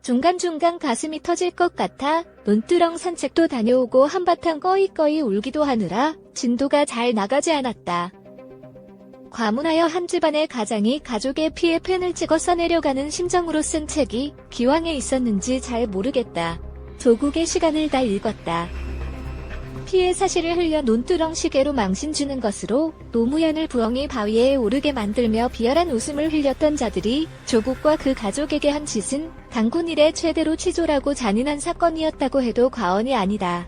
중간중간 가슴이 터질 것 같아 논두렁 산책도 다녀오고 한바탕 꺼이꺼이 울기도 하느라 진도가 잘 나가지 않았다. 과문하여 한 집안의 가장이 가족의 피에 펜을 찍어 써내려가는 심정으로 쓴 책이 기왕에 있었는지 잘 모르겠다. 조국의 시간을 다 읽었다. 피의 사실을 흘려 논두렁 시계로 망신 주는 것으로 노무현을 부엉이 바위에 오르게 만들며 비열한 웃음을 흘렸던 자들이 조국과 그 가족에게 한 짓은 단군 이래 최대로 치졸하고 잔인한 사건이었다고 해도 과언이 아니다.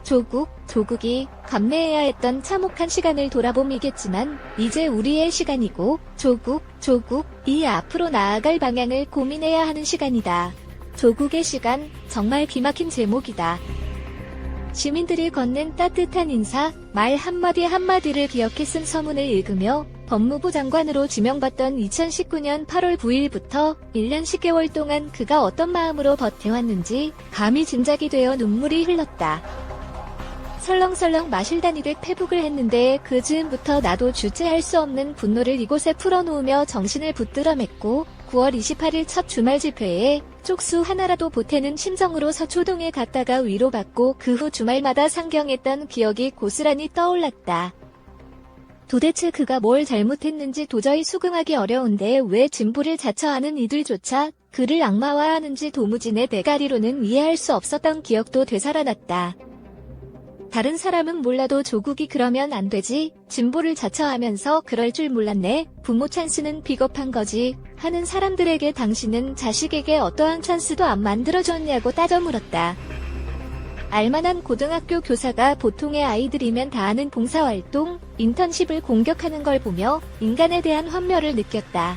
조국이 감내해야 했던 참혹한 시간을 돌아봄이겠지만 이제 우리의 시간이고 조국이 앞으로 나아갈 방향을 고민해야 하는 시간이다. 조국의 시간, 정말 기막힌 제목이다. 시민들이 건넨 따뜻한 인사, 말 한마디 한마디를 기억해 쓴 서문을 읽으며 법무부 장관으로 지명받던 2019년 8월 9일부터 1년 10개월 동안 그가 어떤 마음으로 버텨왔는지 감히 짐작이 되어 눈물이 흘렀다. 설렁설렁 마실 다니듯 페북을 했는데 그 즈음부터 나도 주체할 수 없는 분노를 이곳에 풀어놓으며 정신을 붙들어 맸고 9월 28일 첫 주말 집회에 쪽수 하나라도 보태는 심정으로 서초동에 갔다가 위로받고 그 후 주말마다 상경했던 기억이 고스란히 떠올랐다. 도대체 그가 뭘 잘못했는지 도저히 수긍하기 어려운데 왜 진보를 자처하는 이들조차 그를 악마화하는지 도무지 내 대가리로는 이해할 수 없었던 기억도 되살아났다. 다른 사람은 몰라도 조국이 그러면 안 되지, 진보를 자처하면서 그럴 줄 몰랐네, 부모 찬스는 비겁한 거지 하는 사람들에게 당신은 자식에게 어떠한 찬스도 안 만들어줬냐고 따져 물었다. 알만한 고등학교 교사가 보통의 아이들이면 다 하는 봉사활동, 인턴십을 공격하는 걸 보며 인간에 대한 환멸을 느꼈다.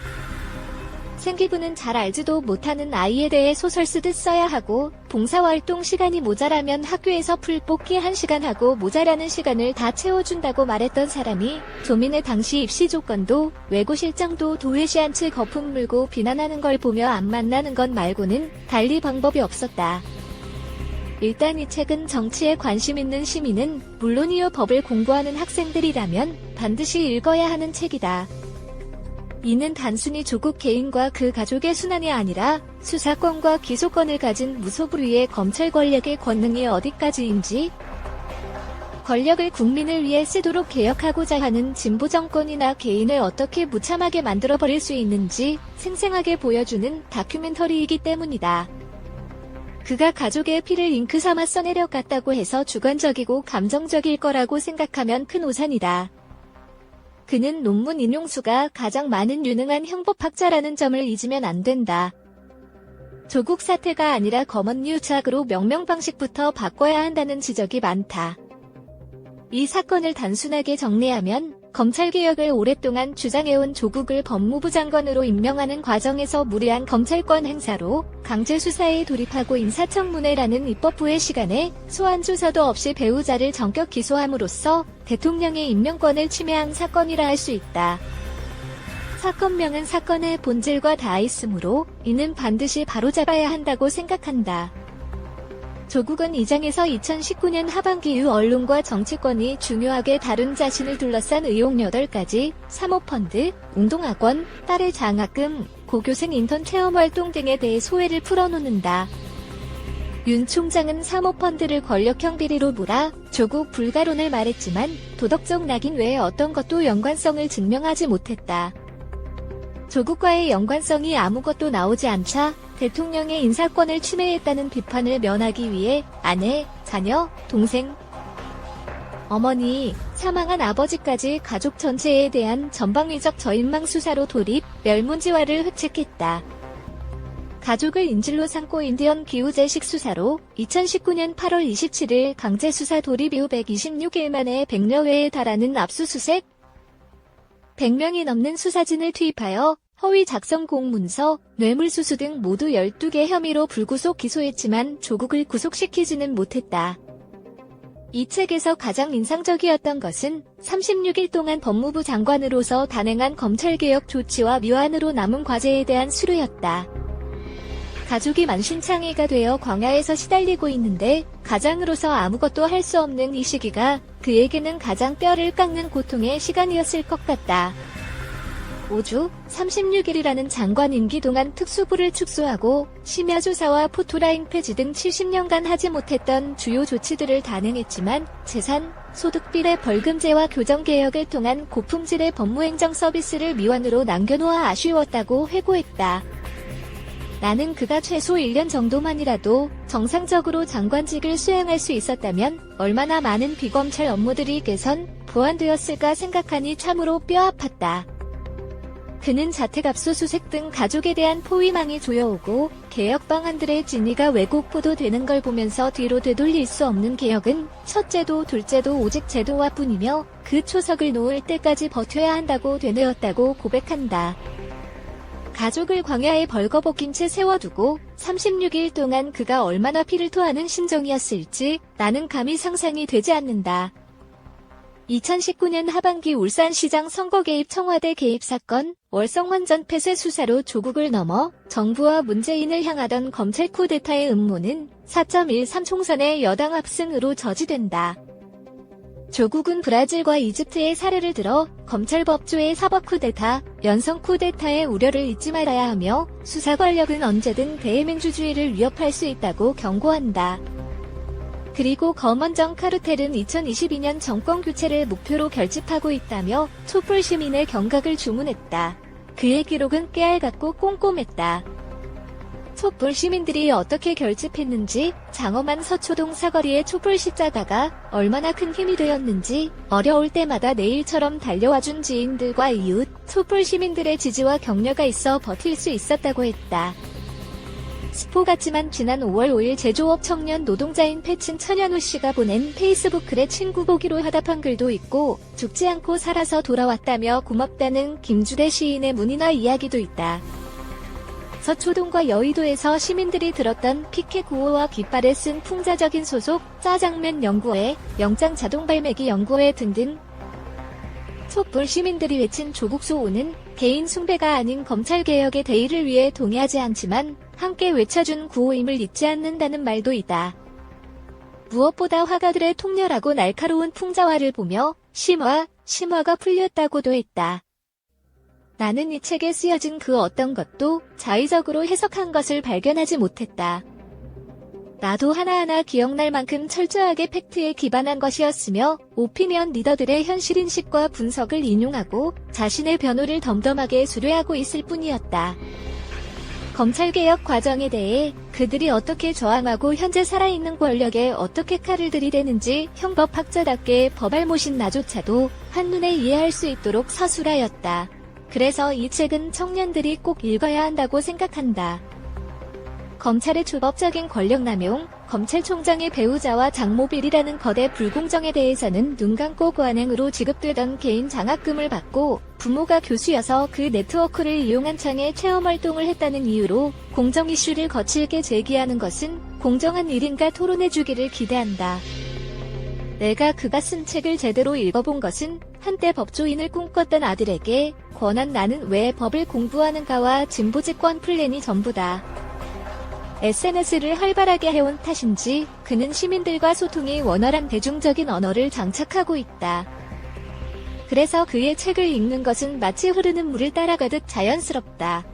생기부는 잘 알지도 못하는 아이에 대해 소설 쓰듯 써야 하고 봉사활동 시간이 모자라면 학교에서 풀뽑기 1시간 하고 모자라는 시간을 다 채워준다고 말했던 사람이 조민의 당시 입시 조건도 외고 실정도 도외시 않지 거품 물고 비난하는 걸 보며 안 만나는 것 말고는 달리 방법이 없었다. 일단 이 책은 정치에 관심 있는 시민은 물론이요 법을 공부하는 학생들이라면 반드시 읽어야 하는 책이다. 이는 단순히 조국 개인과 그 가족의 순환이 아니라 수사권과 기소권을 가진 무소불위의 검찰 권력의 권능이 어디까지인지, 권력을 국민을 위해 쓰도록 개혁하고자 하는 진보 정권이나 개인을 어떻게 무참하게 만들어버릴 수 있는지 생생하게 보여주는 다큐멘터리이기 때문이다. 그가 가족의 피를 잉크 삼아 써내려갔다고 해서 주관적이고 감정적일 거라고 생각하면 큰 오산이다. 그는 논문 인용수가 가장 많은 유능한 형법학자라는 점을 잊으면 안 된다. 조국 사태가 아니라 검언유착으로 명명 방식부터 바꿔야 한다는 지적이 많다. 이 사건을 단순하게 정리하면 검찰개혁을 오랫동안 주장해온 조국을 법무부 장관으로 임명하는 과정에서 무리한 검찰권 행사로 강제수사에 돌입하고 인사청문회라는 입법부의 시간에 소환조사도 없이 배우자를 전격 기소함으로써 대통령의 임명권을 침해한 사건이라 할 수 있다. 사건명은 사건의 본질과 닿아 있으므로 이는 반드시 바로잡아야 한다고 생각한다. 조국은 이 장에서 2019년 하반기 이후 언론과 정치권이 중요하게 다룬 자신을 둘러싼 의혹 8가지, 사모펀드, 운동학원, 딸의 장학금, 고교생 인턴 체험활동 등에 대해 소회를 풀어놓는다. 윤 총장은 사모펀드를 권력형 비리로 몰아 조국 불가론을 말했지만 도덕적 낙인 외에 어떤 것도 연관성을 증명하지 못했다. 조국과의 연관성이 아무것도 나오지 않자 대통령의 인사권을 침해했다는 비판을 면하기 위해 아내, 자녀, 동생, 어머니, 사망한 아버지까지 가족 전체에 대한 전방위적 저인망 수사로 돌입, 멸문지화를 획책했다. 가족을 인질로 삼고 인디언 기후재식 수사로 2019년 8월 27일 강제수사 돌입 이후 126일 만에 100여 회에 달하는 압수수색, 100명이 넘는 수사진을 투입하여 허위 작성 공문서, 뇌물수수 등 모두 12개 혐의로 불구속 기소했지만 조국을 구속시키지는 못했다. 이 책에서 가장 인상적이었던 것은 36일 동안 법무부 장관으로서 단행한 검찰개혁 조치와 미완으로 남은 과제에 대한 수루였다. 가족이 만신창이가 되어 광야에서 시달리고 있는데 가장으로서 아무것도 할 수 없는 이 시기가 그에게는 가장 뼈를 깎는 고통의 시간이었을 것 같다. 5주 36일이라는 장관 임기 동안 특수부를 축소하고 심야 조사와 포토라인 폐지 등 70년간 하지 못했던 주요 조치들을 단행했지만 재산, 소득 비례 벌금제와 교정개혁을 통한 고품질의 법무행정 서비스를 미완으로 남겨놓아 아쉬웠다고 회고했다. 나는 그가 최소 1년 정도만이라도 정상적으로 장관직을 수행할 수 있었다면 얼마나 많은 비검찰 업무들이 개선, 보완되었을까 생각하니 참으로 뼈아팠다. 그는 자택압수수색 등 가족에 대한 포위망이 조여오고 개혁 방안들의 진위가 왜곡 보도되는 걸 보면서 뒤로 되돌릴 수 없는 개혁은 첫째도 둘째도 오직 제도화 뿐이며 그 초석을 놓을 때까지 버텨야 한다고 되뇌었다고 고백한다. 가족을 광야에 벌거벗긴 채 세워두고 36일 동안 그가 얼마나 피를 토하는 심정이었을지 나는 감히 상상이 되지 않는다. 2019년 하반기 울산시장 선거 개입 청와대 개입 사건, 월성 환전 폐쇄 수사로 조국을 넘어 정부와 문재인을 향하던 검찰 쿠데타의 음모는 4.13 총선의 여당 압승으로 저지된다. 조국은 브라질과 이집트의 사례를 들어 검찰 법조의 사법 쿠데타, 연성 쿠데타의 우려를 잊지 말아야 하며 수사 권력은 언제든 대의민주주의를 위협할 수 있다고 경고한다. 그리고 검언정 카르텔은 2022년 정권 교체를 목표로 결집하고 있다며 촛불 시민의 경각을 주문했다. 그의 기록은 깨알같고 꼼꼼했다. 촛불 시민들이 어떻게 결집했는지, 장엄한 서초동 사거리의 촛불 십자가가 얼마나 큰 힘이 되었는지, 어려울 때마다 내일처럼 달려와준 지인들과 이웃, 촛불 시민들의 지지와 격려가 있어 버틸 수 있었다고 했다. 스포 같지만 지난 5월 5일 제조업 청년 노동자인 패친 천현우 씨가 보낸 페이스북 글에 친구 보기로 화답한 글도 있고 죽지 않고 살아서 돌아왔다며 고맙다는 김주대 시인의 문이나 이야기도 있다. 서초동과 여의도에서 시민들이 들었던 피켓 구호와 깃발에 쓴 풍자적인 소속, 짜장면 연구회, 영장 자동 발매기 연구회 등등 촛불 시민들이 외친 조국 수호는 개인 숭배가 아닌 검찰개혁의 대의를 위해 동의하지 않지만 함께 외쳐준 구호임을 잊지 않는다는 말도 있다. 무엇보다 화가들의 통렬하고 날카로운 풍자화를 보며 심화가 풀렸다고도 했다. 나는 이 책에 쓰여진 그 어떤 것도 자의적으로 해석한 것을 발견하지 못했다. 나도 하나하나 기억날 만큼 철저하게 팩트에 기반한 것이었으며 오피니언 리더들의 현실인식과 분석을 인용하고 자신의 변호를 덤덤하게 수료하고 있을 뿐이었다. 검찰개혁 과정에 대해 그들이 어떻게 저항하고 현재 살아있는 권력에 어떻게 칼을 들이대는지 형법학자답게 법알못인 나조차도 한눈에 이해할 수 있도록 서술하였다. 그래서 이 책은 청년들이 꼭 읽어야 한다고 생각한다. 검찰의 초법적인 권력남용, 검찰총장의 배우자와 장모빌이라는 거대 불공정에 대해서는 눈 감고 관행으로 지급되던 개인 장학금을 받고 부모가 교수여서 그 네트워크를 이용한 창에 체험활동을 했다는 이유로 공정 이슈를 거칠게 제기하는 것은 공정한 일인가 토론해주기를 기대한다. 내가 그가 쓴 책을 제대로 읽어본 것은 한때 법조인을 꿈꿨던 아들에게 권한 나는 왜 법을 공부하는가와 진보집권 플랜이 전부다. SNS를 활발하게 해온 탓인지 그는 시민들과 소통이 원활한 대중적인 언어를 장착하고 있다. 그래서 그의 책을 읽는 것은 마치 흐르는 물을 따라가듯 자연스럽다.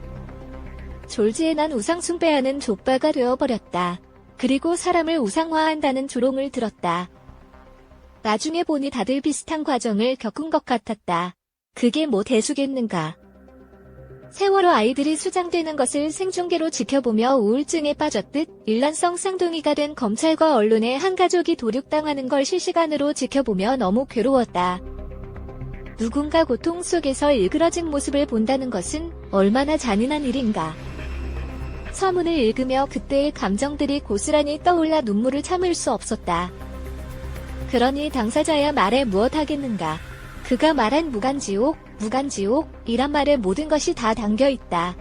졸지에 난 우상 숭배하는 족바가 되어버렸다. 그리고 사람을 우상화한다는 조롱을 들었다. 나중에 보니 다들 비슷한 과정을 겪은 것 같았다. 그게 뭐 대수겠는가. 세월호 아이들이 수장되는 것을 생중계로 지켜보며 우울증에 빠졌듯 일란성 쌍둥이가 된 검찰과 언론의 한 가족이 도륙당하는 걸 실시간으로 지켜보며 너무 괴로웠다. 누군가 고통 속에서 일그러진 모습을 본다는 것은 얼마나 잔인한 일인가. 서문을 읽으며 그때의 감정들이 고스란히 떠올라 눈물을 참을 수 없었다. 그러니 당사자야 말해 무엇하겠는가. 그가 말한 무간지옥이란 말에 모든 것이 다 담겨있다.